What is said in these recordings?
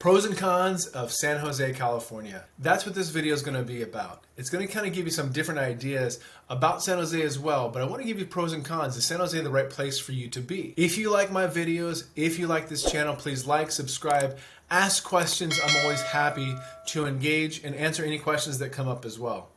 Pros and cons of San Jose, California. That's what this video is going to be about. It's going to kind of give you some different ideas about San Jose as well, but I want to give you pros and cons. Is San Jose the right place for you to be? If you like my videos, if you like this channel, please like, subscribe, ask questions. I'm always happy to engage and answer any questions that come up as well.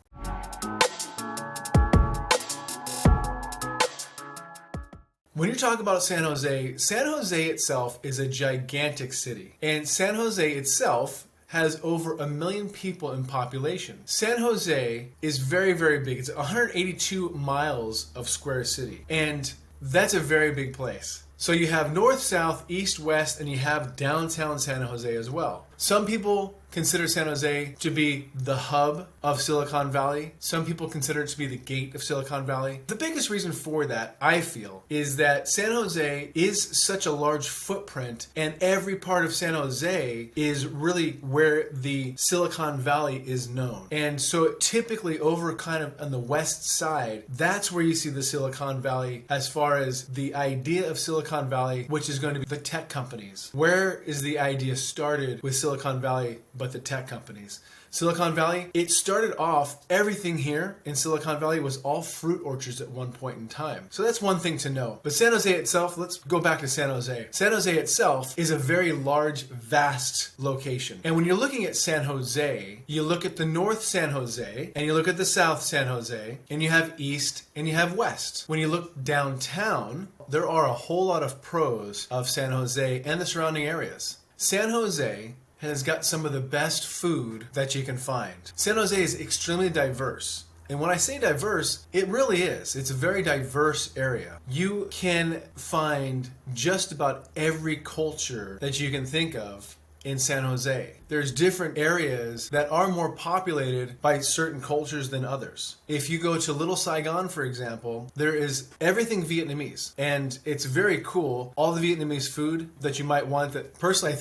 When you talk about San Jose itself is a gigantic city. And San Jose itself has over 1 million people in population. San Jose is very, very big. It's 182 miles of square city. And that's a very big place. So you have north, south, east, west, and you have downtown San Jose as well. Some people consider San Jose to be the hub of Silicon Valley. Some people consider it to be the gate of Silicon Valley. The biggest reason for that, I feel, is that San Jose is such a large footprint, and every part of San Jose is really where the Silicon Valley is known. And so typically over kind of on the west side, that's where you see the Silicon Valley as far as the idea of Silicon Valley, which is going to be the tech companies. Where is the idea started with Silicon Valley but the tech companies? Silicon Valley, it started off, everything here in Silicon Valley was all fruit orchards at one point in time. So that's one thing to know. But San Jose itself, let's go back to San Jose. San Jose itself is a very large, vast location. And when you're looking at San Jose, you look at the North San Jose, and you look at the South San Jose, and you have East, and you have West. When you look downtown, there are a whole lot of pros of San Jose and the surrounding areas. San Jose has got some of the best food that you can find. San Jose is extremely diverse. And when I say diverse, it really is. It's a very diverse area. You can find just about every culture that you can think of in San Jose. There's different areas that are more populated by certain cultures than others. If you go to Little Saigon, for example, there is everything Vietnamese, and it's very cool. All the Vietnamese food that you might want, that personally I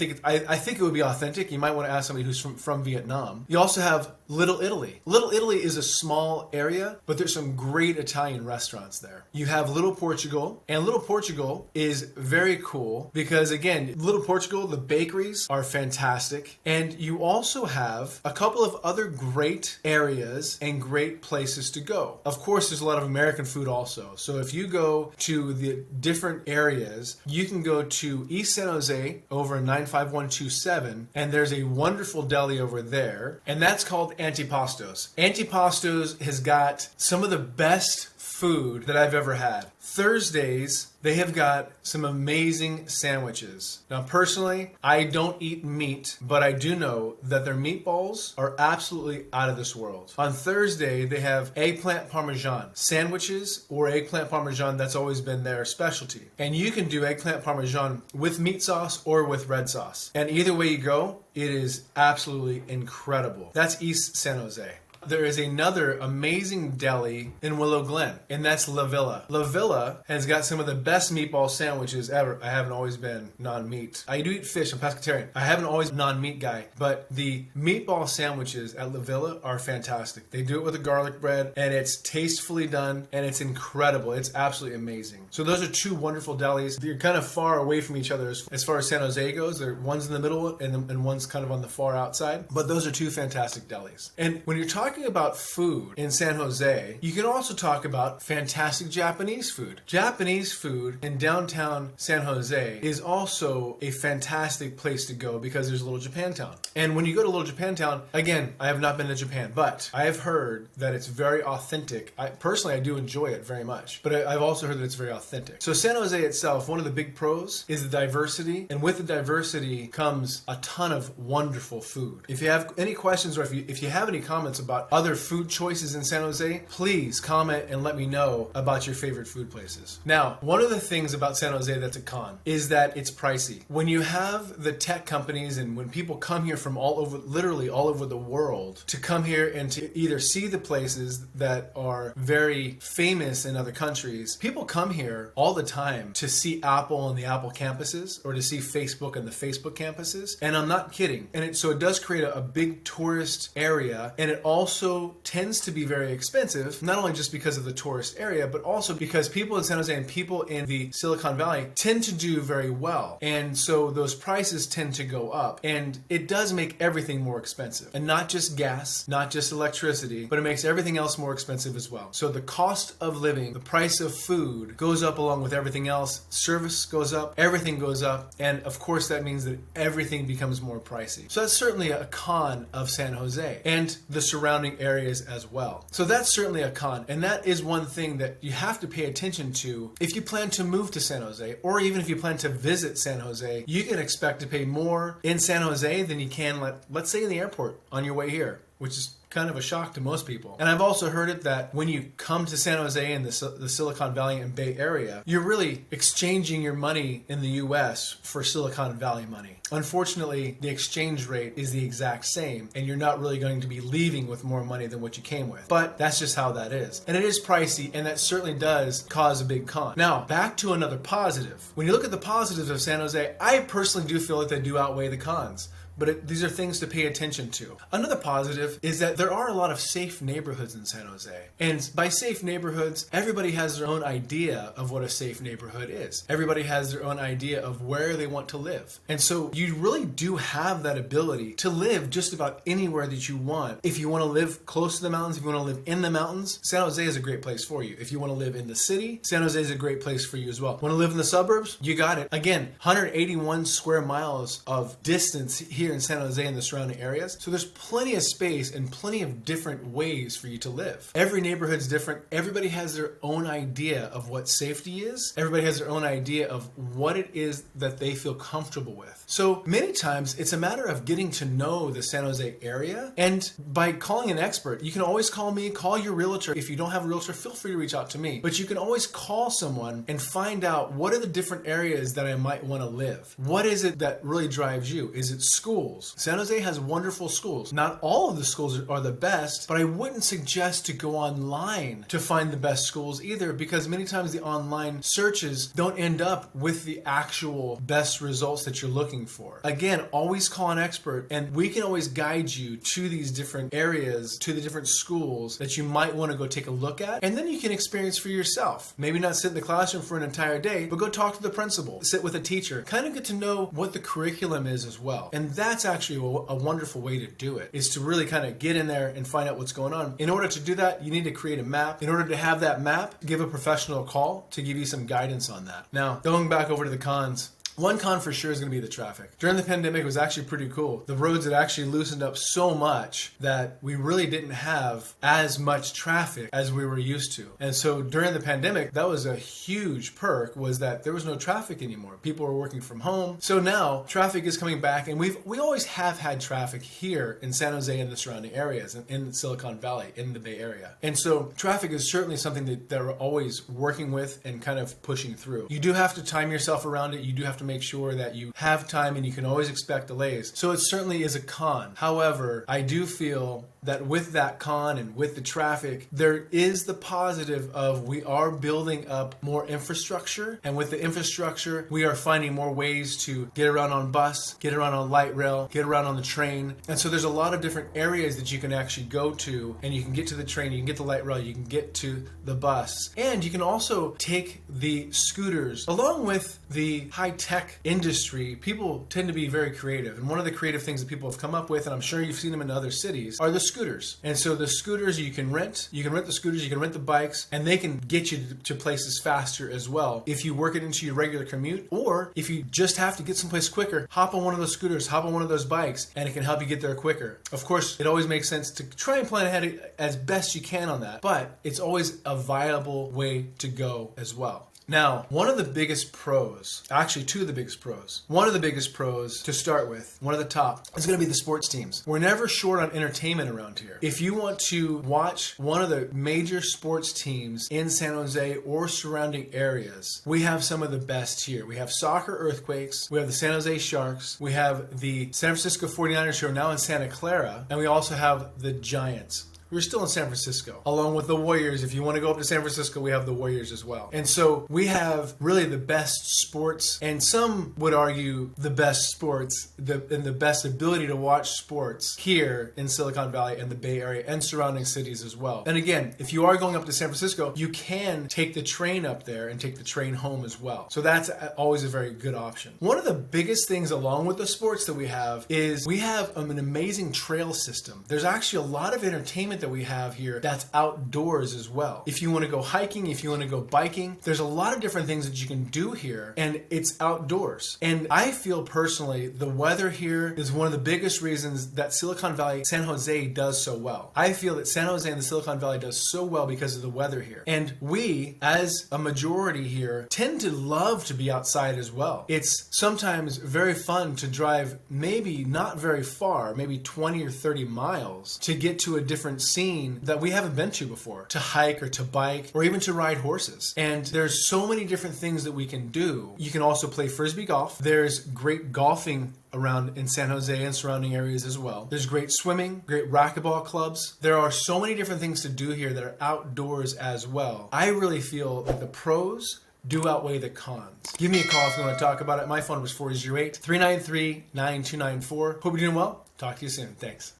think it would be authentic. You might want to ask somebody who's from Vietnam. You also have Little Italy. Little Italy is a small area, but there's some great Italian restaurants there. You have Little Portugal, and Little Portugal is very cool because, again, Little Portugal, the bakeries are fantastic. And you also have a couple of other great areas and great places to go. Of course, there's a lot of American food also. So if you go to the different areas, you can go to East San Jose over in 95127, and there's a wonderful deli over there, and that's called ANTIPASTOS. ANTIPASTOS has got some of the best food that I've ever had. Thursdays, they have got some amazing sandwiches. Now, personally, I don't eat meat, but I do know that their meatballs are absolutely out of this world. On Thursday, they have eggplant parmesan sandwiches, or eggplant parmesan. That's always been their specialty. And you can do eggplant parmesan with meat sauce or with red sauce. And either way you go, it is absolutely incredible. That's East San Jose. There is another amazing deli in Willow Glen, and that's La Villa. La Villa has got some of the best meatball sandwiches ever. I haven't always been non-meat. I do eat fish, I'm pescatarian. I haven't always been non-meat guy, but the meatball sandwiches at La Villa are fantastic. They do it with a garlic bread, and it's tastefully done, and it's incredible. It's absolutely amazing. So those are two wonderful delis. They're kind of far away from each other as far as San Jose goes. One's in the middle, and one's kind of on the far outside, but those are two fantastic delis. And when you're talking about food in San Jose, you can also talk about fantastic Japanese food. Japanese food in downtown San Jose is also a fantastic place to go because there's Little Japantown. And when you go to Little Japantown, again, I have not been to Japan, but I have heard that it's very authentic. Personally, I do enjoy it very much, but I've also heard that it's very authentic. So San Jose itself, one of the big pros is the diversity, and with the diversity comes a ton of wonderful food. If you have any questions, or if you have any comments about other food choices in San Jose, please comment and let me know about your favorite food places. Now, one of the things about San Jose that's a con is that it's pricey. When you have the tech companies and when people come here from all over, literally all over the world, to come here and to either see the places that are very famous in other countries, people come here all the time to see Apple and the Apple campuses, or to see Facebook and the Facebook campuses, and I'm not kidding. And so it does create a big tourist area, and it also also tends to be very expensive, not only just because of the tourist area, but also because people in San Jose and people in the Silicon Valley tend to do very well. And so those prices tend to go up. And it does make everything more expensive. And not just gas, not just electricity, but it makes everything else more expensive as well. So the cost of living, the price of food goes up along with everything else. Service goes up, everything goes up. And of course that means that everything becomes more pricey. So that's certainly a con of San Jose and the surrounding areas as well. So that's certainly a con. And that is one thing that you have to pay attention to if you plan to move to San Jose, or even if you plan to visit San Jose. You can expect to pay more in San Jose than you can, let's say, in the airport on your way here, which is kind of a shock to most people. And I've also heard it that when you come to San Jose and the Silicon Valley and Bay Area, you're really exchanging your money in the US for Silicon Valley money. Unfortunately, the exchange rate is the exact same, and you're not really going to be leaving with more money than what you came with. But that's just how that is. And it is pricey, and that certainly does cause a big con. Now, back to another positive. When you look at the positives of San Jose, I personally do feel that they do outweigh the cons. But these are things to pay attention to. Another positive is that there are a lot of safe neighborhoods in San Jose. And by safe neighborhoods, everybody has their own idea of what a safe neighborhood is. Everybody has their own idea of where they want to live. And so you really do have that ability to live just about anywhere that you want. If you want to live close to the mountains, if you want to live in the mountains, San Jose is a great place for you. If you want to live in the city, San Jose is a great place for you as well. Want to live in the suburbs? You got it. Again, 181 square miles of distance here in San Jose and the surrounding areas. So there's plenty of space and plenty of different ways for you to live. Every neighborhood's different. Everybody has their own idea of what safety is. Everybody has their own idea of what it is that they feel comfortable with. So many times it's a matter of getting to know the San Jose area, and by calling an expert. You can always call me, call your realtor. If you don't have a realtor, feel free to reach out to me. But you can always call someone and find out what are the different areas that I might want to live. What is it that really drives you? Is it schools? San Jose has wonderful schools. Not all of the schools are the best, but I wouldn't suggest to go online to find the best schools either, because many times the online searches don't end up with the actual best results that you're looking for. Again, always call an expert, and we can always guide you to these different areas, to the different schools that you might want to go take a look at, and then you can experience for yourself. Maybe not sit in the classroom for an entire day, but go talk to the principal, sit with a teacher, kind of get to know what the curriculum is as well. And that's actually a wonderful way to do it, is to really kind of get in there and find out what's going on. In order to do that, you need to create a map. In order to have that map, give a professional a call to give you some guidance on that. Now, going back over to the cons, one con for sure is going to be the traffic. During the pandemic, it was actually pretty cool. The roads had actually loosened up so much that we really didn't have as much traffic as we were used to. And so during the pandemic, that was a huge perk, was that there was no traffic anymore. People were working from home. So now traffic is coming back, and we always have had traffic here in San Jose and the surrounding areas, and in Silicon Valley, in the Bay Area. And so traffic is certainly something that we're always working with and kind of pushing through. You do have to time yourself around it. You do have to make sure that you have time, and you can always expect delays. So it certainly is a con. However, I do feel that with that con and with the traffic, there is the positive of we are building up more infrastructure, and with the infrastructure, we are finding more ways to get around on bus, get around on light rail, get around on the train. And so there's a lot of different areas that you can actually go to, and you can get to the train, you can get the light rail, you can get to the bus, and you can also take the scooters. Along with the high-tech industry, people tend to be very creative, and one of the creative things that people have come up with, and I'm sure you've seen them in other cities, are the scooters. And so the scooters you can rent the scooters, you can rent the bikes, and they can get you to places faster as well if you work it into your regular commute, or if you just have to get someplace quicker, hop on one of those scooters, hop on one of those bikes, and it can help you get there quicker. Of course, it always makes sense to try and plan ahead as best you can on that, but it's always a viable way to go as well. Now, one of the biggest pros, actually two of the biggest pros, one of the biggest pros to start with, one of the top, is going to be the sports teams. We're never short on entertainment around here. If you want to watch one of the major sports teams in San Jose or surrounding areas, we have some of the best here. We have Soccer Earthquakes, we have the San Jose Sharks, we have the San Francisco 49ers who are now in Santa Clara, and we also have the Giants. we're still in San Francisco, along with the Warriors. If you want to go up to San Francisco, we have the Warriors as well. And so we have really the best sports, and some would argue the best sports and the best ability to watch sports here in Silicon Valley and the Bay Area and surrounding cities as well. And again, if you are going up to San Francisco, you can take the train up there and take the train home as well. So that's always a very good option. One of the biggest things along with the sports that we have is we have an amazing trail system. There's actually a lot of entertainment that we have here that's outdoors as well. If you want to go hiking, if you want to go biking, there's a lot of different things that you can do here, and it's outdoors. And I feel personally the weather here is one of the biggest reasons that Silicon Valley, San Jose does so well. I feel that San Jose and the Silicon Valley does so well because of the weather here. And we, as a majority here, tend to love to be outside as well. It's sometimes very fun to drive maybe not very far, maybe 20 or 30 miles to get to a different scene that we haven't been to before, to hike or to bike or even to ride horses. And there's so many different things that we can do. You can also play frisbee golf. There's great golfing around in San Jose and surrounding areas as well. There's great swimming, great racquetball clubs. There are so many different things to do here that are outdoors as well. I really feel that the pros do outweigh the cons. Give me a call if you want to talk about it. My phone was 408-393-9294. Hope you're doing well. Talk to you soon. Thanks.